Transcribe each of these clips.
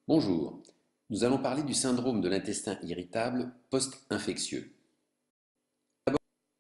Bonjour, nous allons parler du syndrome de l'intestin irritable post-infectieux.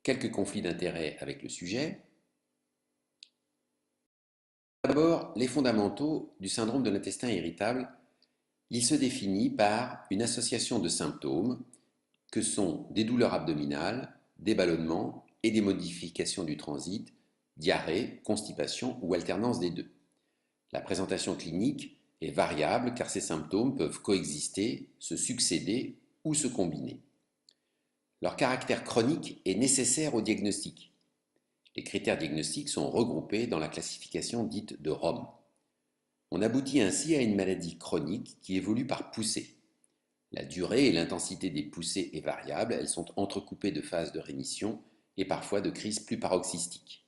Quelques conflits d'intérêts avec le sujet. D'abord, les fondamentaux du syndrome de l'intestin irritable. Il se définit par une association de symptômes que sont des douleurs abdominales, des ballonnements et des modifications du transit, diarrhée, constipation ou alternance des deux. La présentation clinique est variable car ces symptômes peuvent coexister, se succéder ou se combiner. Leur caractère chronique est nécessaire au diagnostic. Les critères diagnostiques sont regroupés dans la classification dite de Rome. On aboutit ainsi à une maladie chronique qui évolue par poussée. La durée et l'intensité des poussées est variable, elles sont entrecoupées de phases de rémission et parfois de crises plus paroxystiques.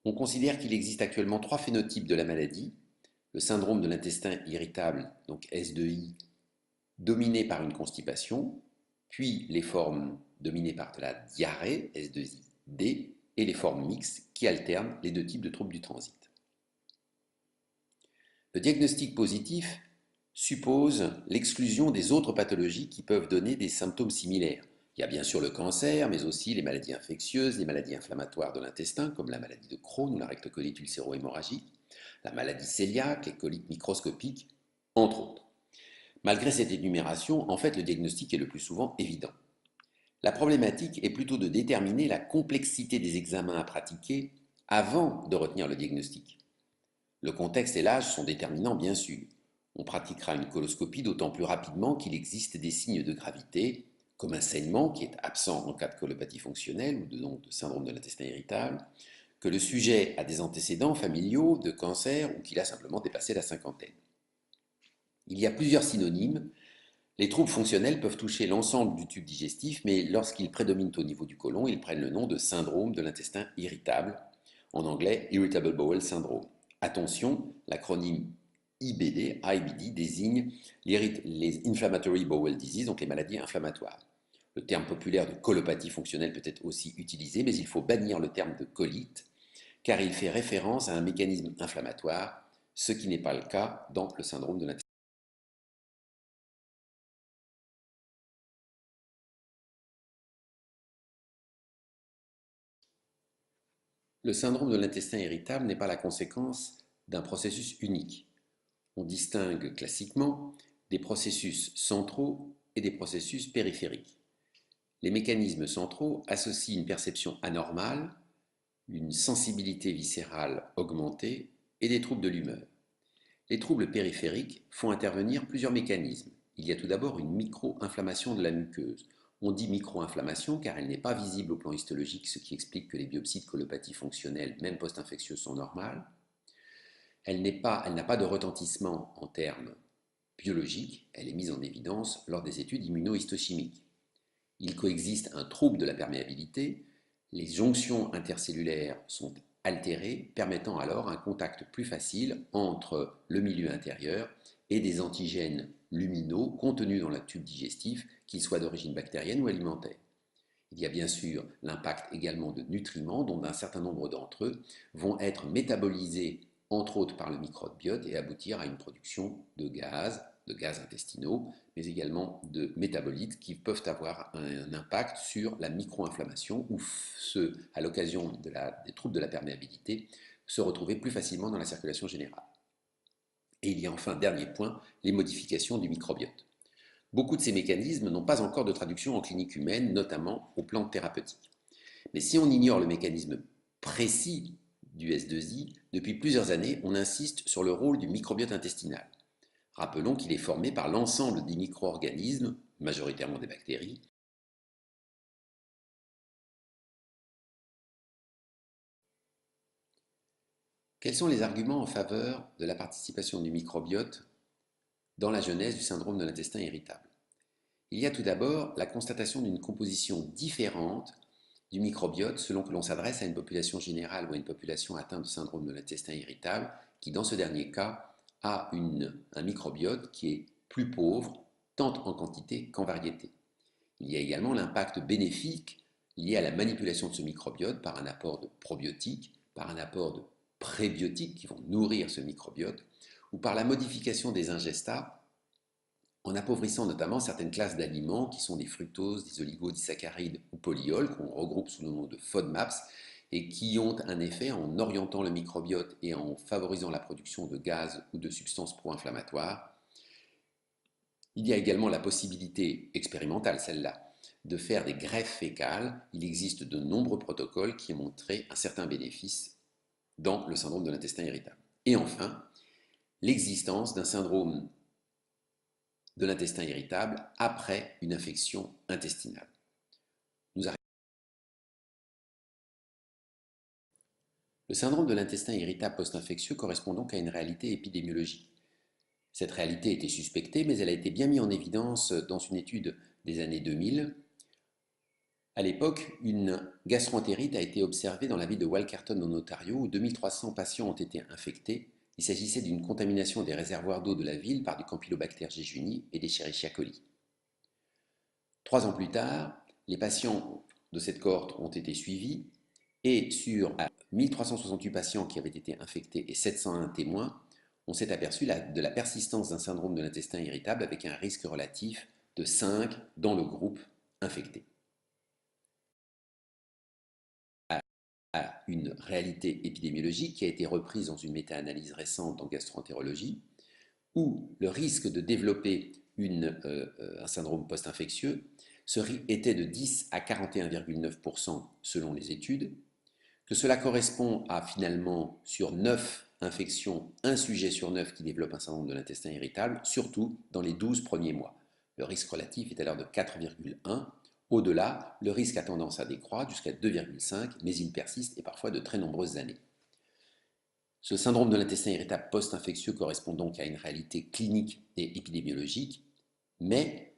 On considère qu'il existe actuellement trois phénotypes de la maladie: le syndrome de l'intestin irritable, donc S2I, dominé par une constipation, puis les formes dominées par de la diarrhée, S2I-D, et les formes mixtes qui alternent les deux types de troubles du transit. Le diagnostic positif suppose l'exclusion des autres pathologies qui peuvent donner des symptômes similaires. Il y a bien sûr le cancer, mais aussi les maladies infectieuses, les maladies inflammatoires de l'intestin, comme la maladie de Crohn ou la rectocolite ulcéro-hémorragique, la maladie cœliaque, les colites microscopiques, entre autres. Malgré cette énumération, en fait, le diagnostic est le plus souvent évident. La problématique est plutôt de déterminer la complexité des examens à pratiquer avant de retenir le diagnostic. Le contexte et l'âge sont déterminants, bien sûr. On pratiquera une coloscopie d'autant plus rapidement qu'il existe des signes de gravité, comme un saignement qui est absent en cas de colopathie fonctionnelle ou de syndrome de l'intestin irritable, que le sujet a des antécédents familiaux de cancer ou qu'il a simplement dépassé la cinquantaine. Il y a plusieurs synonymes. Les troubles fonctionnels peuvent toucher l'ensemble du tube digestif, mais lorsqu'ils prédominent au niveau du côlon, ils prennent le nom de syndrome de l'intestin irritable, en anglais Irritable Bowel Syndrome. Attention, l'acronyme IBD désigne les Inflammatory Bowel Disease, donc les maladies inflammatoires. Le terme populaire de colopathie fonctionnelle peut être aussi utilisé, mais il faut bannir le terme de colite, car il fait référence à un mécanisme inflammatoire, ce qui n'est pas le cas dans le syndrome de l'intestin. Le syndrome de l'intestin irritable n'est pas la conséquence d'un processus unique. On distingue classiquement des processus centraux et des processus périphériques. Les mécanismes centraux associent une perception anormale, une sensibilité viscérale augmentée et des troubles de l'humeur. Les troubles périphériques font intervenir plusieurs mécanismes. Il y a tout d'abord une micro-inflammation de la muqueuse. On dit micro-inflammation car elle n'est pas visible au plan histologique, ce qui explique que les biopsies de colopathie fonctionnelle, même post-infectieuses, sont normales. Elle n'a pas de retentissement en termes biologiques, elle est mise en évidence lors des études immunohistochimiques. Il coexiste un trouble de la perméabilité, les jonctions intercellulaires sont altérées, permettant alors un contact plus facile entre le milieu intérieur et des antigènes luminaux contenus dans le tube digestif, qu'ils soient d'origine bactérienne ou alimentaire. Il y a bien sûr l'impact également de nutriments dont un certain nombre d'entre eux vont être métabolisés entre autres par le microbiote et aboutir à une production de gaz intestinaux, mais également de métabolites qui peuvent avoir un impact sur la micro-inflammation ou ceux, à l'occasion des troubles de la perméabilité, se retrouver plus facilement dans la circulation générale. Et il y a enfin, dernier point, les modifications du microbiote. Beaucoup de ces mécanismes n'ont pas encore de traduction en clinique humaine, notamment au plan thérapeutique. Mais si on ignore le mécanisme précis du S2I, depuis plusieurs années, on insiste sur le rôle du microbiote intestinal. Rappelons qu'il est formé par l'ensemble des micro-organismes, majoritairement des bactéries. Quels sont les arguments en faveur de la participation du microbiote dans la genèse du syndrome de l'intestin irritable? Il y a tout d'abord la constatation d'une composition différente du microbiote selon que l'on s'adresse à une population générale ou à une population atteinte de syndrome de l'intestin irritable, qui dans ce dernier cas a un microbiote qui est plus pauvre, tant en quantité qu'en variété. Il y a également l'impact bénéfique lié à la manipulation de ce microbiote par un apport de probiotiques, par un apport de prébiotiques qui vont nourrir ce microbiote, ou par la modification des ingestats, en appauvrissant notamment certaines classes d'aliments qui sont des fructoses, des oligodisaccharides ou polyols, qu'on regroupe sous le nom de FODMAPs, et qui ont un effet en orientant le microbiote et en favorisant la production de gaz ou de substances pro-inflammatoires. Il y a également la possibilité expérimentale, celle-là, de faire des greffes fécales. Il existe de nombreux protocoles qui ont montré un certain bénéfice dans le syndrome de l'intestin irritable. Et enfin, l'existence d'un syndrome de l'intestin irritable après une infection intestinale. Le syndrome de l'intestin irritable post-infectieux correspond donc à une réalité épidémiologique. Cette réalité était suspectée, mais elle a été bien mise en évidence dans une étude des années 2000. À l'époque, une gastroentérite a été observée dans la ville de Walkerton en Ontario, où 2300 patients ont été infectés. Il s'agissait d'une contamination des réservoirs d'eau de la ville par du Campylobacter jejuni et des Escherichia coli. 3 ans plus tard, les patients de cette cohorte ont été suivis et sur 1368 patients qui avaient été infectés et 701 témoins, on s'est aperçu de la persistance d'un syndrome de l'intestin irritable avec un risque relatif de 5 dans le groupe infecté. À une réalité épidémiologique qui a été reprise dans une méta-analyse récente en gastroentérologie, où le risque de développer un syndrome post-infectieux était de 10 à 41,9% selon les études, que cela correspond à finalement sur 9 infections, un sujet sur 9 qui développe un syndrome de l'intestin irritable, surtout dans les 12 premiers mois. Le risque relatif est alors de 4,1. Au-delà, le risque a tendance à décroître jusqu'à 2,5, mais il persiste et parfois de très nombreuses années. Ce syndrome de l'intestin irritable post-infectieux correspond donc à une réalité clinique et épidémiologique, mais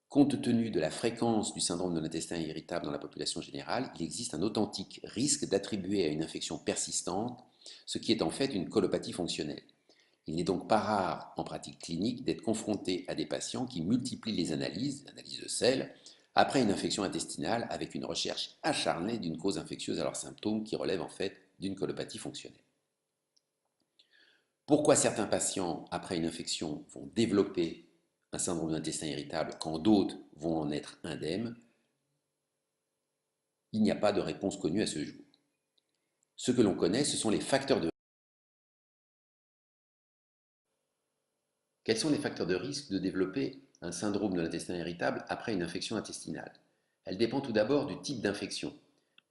compte tenu de la fréquence du syndrome de l'intestin irritable dans la population générale, il existe un authentique risque d'attribuer à une infection persistante ce qui est en fait une colopathie fonctionnelle. Il n'est donc pas rare en pratique clinique d'être confronté à des patients qui multiplient les analyses de sel, après une infection intestinale avec une recherche acharnée d'une cause infectieuse à leurs symptômes qui relèvent en fait d'une colopathie fonctionnelle. Pourquoi certains patients, après une infection, vont développer un syndrome d'intestin irritable quand d'autres vont en être indemnes? Il n'y a pas de réponse connue à ce jour. Ce que l'on connaît, ce sont les facteurs de risque. Quels sont les facteurs de risque de développer un syndrome de l'intestin irritable après une infection intestinale? Elle dépend tout d'abord du type d'infection.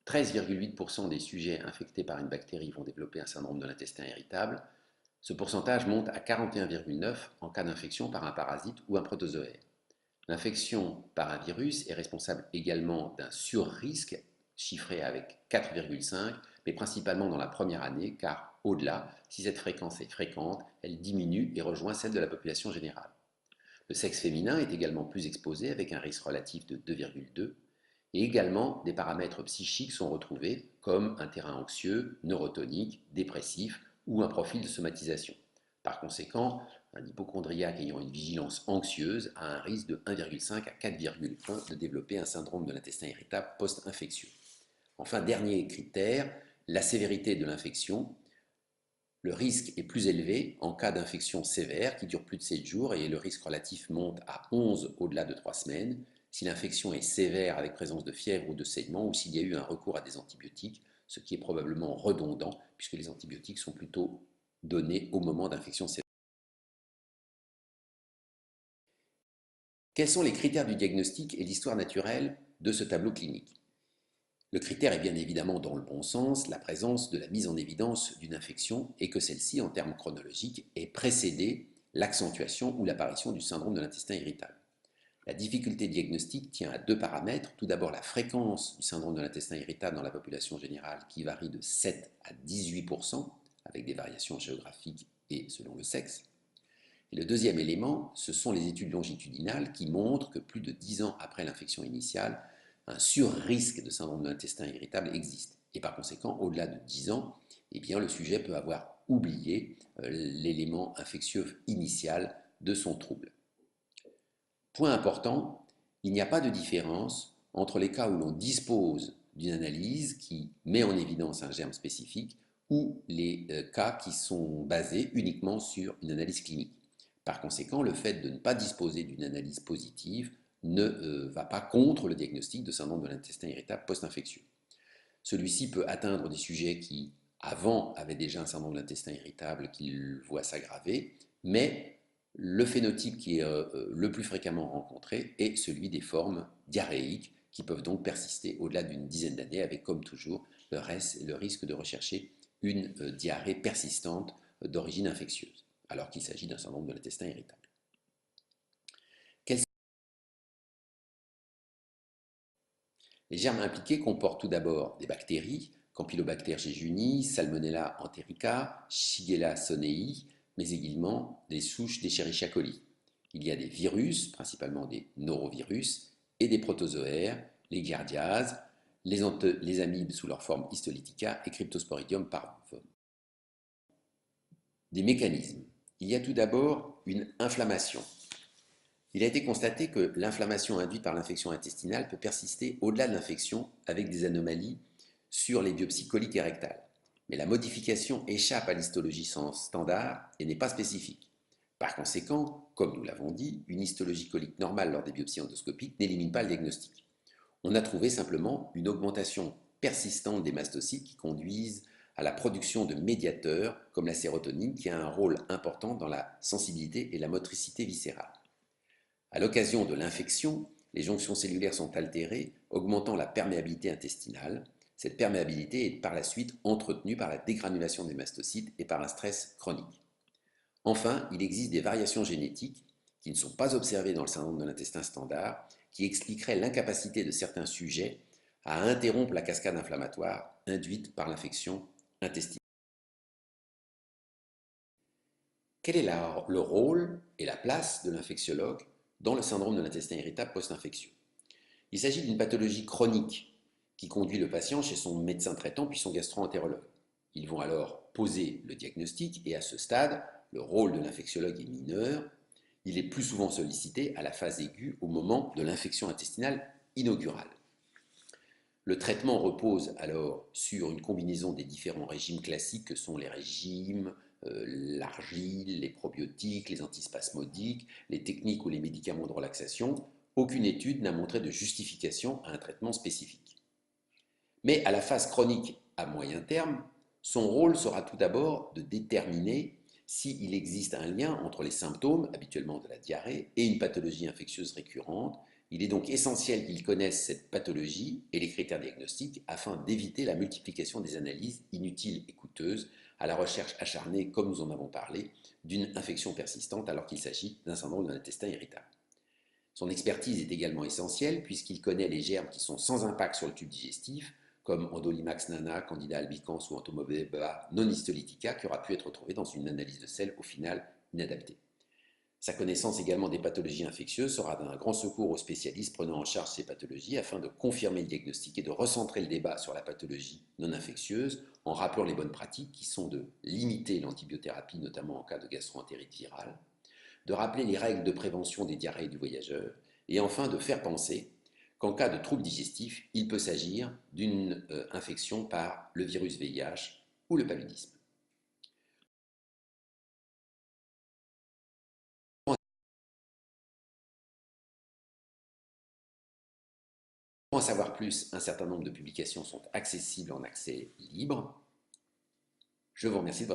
13,8% des sujets infectés par une bactérie vont développer un syndrome de l'intestin irritable. Ce pourcentage monte à 41,9% en cas d'infection par un parasite ou un protozoaire. L'infection par un virus est responsable également d'un surrisque chiffré avec 4,5, mais principalement dans la première année, car au-delà, si cette fréquence est fréquente, elle diminue et rejoint celle de la population générale. Le sexe féminin est également plus exposé avec un risque relatif de 2,2, et également des paramètres psychiques sont retrouvés comme un terrain anxieux, neurotonique, dépressif ou un profil de somatisation. Par conséquent, un hypochondriaque ayant une vigilance anxieuse a un risque de 1,5 à 4,1 de développer un syndrome de l'intestin irritable post-infectieux. Enfin, dernier critère, la sévérité de l'infection. Le risque est plus élevé en cas d'infection sévère qui dure plus de 7 jours et le risque relatif monte à 11 au-delà de 3 semaines. Si l'infection est sévère avec présence de fièvre ou de saignement ou s'il y a eu un recours à des antibiotiques, ce qui est probablement redondant puisque les antibiotiques sont plutôt donnés au moment d'infection sévère. Quels sont les critères du diagnostic et l'histoire naturelle de ce tableau clinique? Le critère est bien évidemment dans le bon sens, la présence de la mise en évidence d'une infection et que celle-ci, en termes chronologiques, ait précédé l'accentuation ou l'apparition du syndrome de l'intestin irritable. La difficulté diagnostique tient à deux paramètres. Tout d'abord, la fréquence du syndrome de l'intestin irritable dans la population générale qui varie de 7 à 18%, avec des variations géographiques et selon le sexe. Et le deuxième élément, ce sont les études longitudinales qui montrent que plus de 10 ans après l'infection initiale, un surrisque de syndrome de l'intestin irritable existe. Et par conséquent, au-delà de 10 ans, eh bien, le sujet peut avoir oublié l'élément infectieux initial de son trouble. Point important, il n'y a pas de différence entre les cas où l'on dispose d'une analyse qui met en évidence un germe spécifique ou les cas qui sont basés uniquement sur une analyse clinique. Par conséquent, le fait de ne pas disposer d'une analyse positive ne va pas contre le diagnostic de syndrome de l'intestin irritable post-infectieux. Celui-ci peut atteindre des sujets qui, avant, avaient déjà un syndrome de l'intestin irritable qu'ils voient s'aggraver, mais le phénotype qui est le plus fréquemment rencontré est celui des formes diarrhéiques qui peuvent donc persister au-delà d'une dizaine d'années avec, comme toujours, le risque de rechercher une diarrhée persistante d'origine infectieuse, alors qu'il s'agit d'un syndrome de l'intestin irritable. Les germes impliqués comportent tout d'abord des bactéries, Campylobacter jejuni, Salmonella enterica, Shigella sonei, mais également des souches d'Escherichia coli. Il y a des virus, principalement des norovirus, et des protozoaires, les giardiases, les amibes sous leur forme histolytica et Cryptosporidium parvum. Des mécanismes. Il y a tout d'abord une inflammation. Il a été constaté que l'inflammation induite par l'infection intestinale peut persister au-delà de l'infection avec des anomalies sur les biopsies coliques et rectales. Mais la modification échappe à l'histologie standard et n'est pas spécifique. Par conséquent, comme nous l'avons dit, une histologie colique normale lors des biopsies endoscopiques n'élimine pas le diagnostic. On a trouvé simplement une augmentation persistante des mastocytes qui conduisent à la production de médiateurs comme la sérotonine qui a un rôle important dans la sensibilité et la motricité viscérale. À l'occasion de l'infection, les jonctions cellulaires sont altérées, augmentant la perméabilité intestinale. Cette perméabilité est par la suite entretenue par la dégranulation des mastocytes et par un stress chronique. Enfin, il existe des variations génétiques qui ne sont pas observées dans le syndrome de l'intestin standard, qui expliqueraient l'incapacité de certains sujets à interrompre la cascade inflammatoire induite par l'infection intestinale. Quel est le rôle et la place de l'infectiologue dans le syndrome de l'intestin irritable post-infectieux? Il s'agit d'une pathologie chronique qui conduit le patient chez son médecin traitant puis son gastro-entérologue. Ils vont alors poser le diagnostic et à ce stade, le rôle de l'infectiologue est mineur. Il est plus souvent sollicité à la phase aiguë au moment de l'infection intestinale inaugurale. Le traitement repose alors sur une combinaison des différents régimes classiques que sont les régimes, l'argile, les probiotiques, les antispasmodiques, les techniques ou les médicaments de relaxation. Aucune étude n'a montré de justification à un traitement spécifique. Mais à la phase chronique à moyen terme, son rôle sera tout d'abord de déterminer s'il existe un lien entre les symptômes, habituellement de la diarrhée, et une pathologie infectieuse récurrente. Il est donc essentiel qu'il connaisse cette pathologie et les critères diagnostiques afin d'éviter la multiplication des analyses inutiles et coûteuses à la recherche acharnée, comme nous en avons parlé, d'une infection persistante alors qu'il s'agit d'un syndrome de l'intestin irritable. Son expertise est également essentielle puisqu'il connaît les germes qui sont sans impact sur le tube digestif, comme Endolimax nana, Candida albicans ou Entomobeba non histolytica, qui aura pu être trouvé dans une analyse de sel au final inadaptée. Sa connaissance également des pathologies infectieuses sera d'un grand secours aux spécialistes prenant en charge ces pathologies afin de confirmer le diagnostic et de recentrer le débat sur la pathologie non infectieuse en rappelant les bonnes pratiques qui sont de limiter l'antibiothérapie, notamment en cas de gastroentérite virale, de rappeler les règles de prévention des diarrhées du voyageur et enfin de faire penser qu'en cas de troubles digestifs, il peut s'agir d'une infection par le virus VIH ou le paludisme. Pour en savoir plus, un certain nombre de publications sont accessibles en accès libre. Je vous remercie de votre